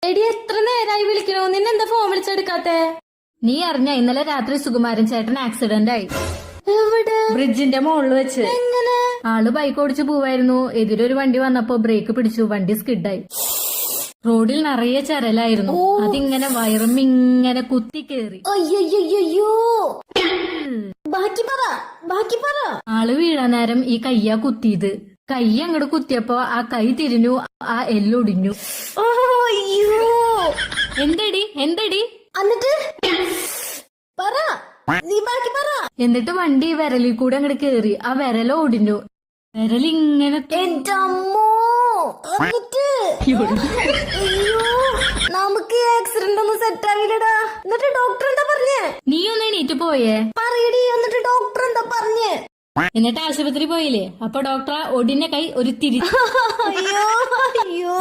എടി എത്ര നേരായി വിളിക്കണോ, നിന്നെന്താ ഫോൺ വിളിച്ചെടുക്കാത്തെ? നീ അറിഞ്ഞ ഇന്നലെ രാത്രി സുകുമാരൻ ചേട്ടൻ ആക്സിഡന്റ് ആയി. എവിടെ? ബ്രിഡ്ജിന്റെ മുകളിൽ വെച്ച്. എങ്ങനെ? ആള് ബൈക്ക് ഓടിച്ചു പോവായിരുന്നു. എതിരൊരു വണ്ടി വന്നപ്പോ ബ്രേക്ക് പിടിച്ചു, വണ്ടി സ്കിഡായി. റോഡിൽ നിറയെ ചരലായിരുന്നു. അതിങ്ങനെ വയറുമിങ്ങനെ കുത്തി കേറി. അയ്യോ, ബാക്കി പറ. ആള് വീഴാൻ നേരം ഈ കയ്യാ കുത്തിയത്. കൈ അങ്ങോട്ട് കുത്തിയപ്പോ ആ കൈ തിരിഞ്ഞു, ആ എല്ലൊടിഞ്ഞു. അയ്യോ, എന്തടി എന്നിട്ട് പറ, നീ ബാക്കി പറ. എന്നിട്ട് വണ്ടി വിരലിൽ കൂടെ അങ്ങോട്ട് കേറി, ആ വിരല ഒടിഞ്ഞു. വിരലിങ്ങനെ എന്റെ അമ്മോ. എന്നിട്ട് അയ്യോ, നമുക്ക് ആക്സിഡന്റ് ഒന്നും സെറ്റ് ആവില്ലടാ. എന്നിട്ട് ഡോക്ടർ എന്താ പറഞ്ഞേ? നീ ഒന്ന് എണീറ്റ് പോയേ? പറയടി, എന്നിട്ട് ഡോക്ടർ എന്താ പറഞ്ഞേ? എന്നിട്ട് ആശുപത്രി പോയില്ലേ? അപ്പൊ ഡോക്ടർ ഒടിഞ്ഞ കൈ ഒരു തിരി. അയ്യോ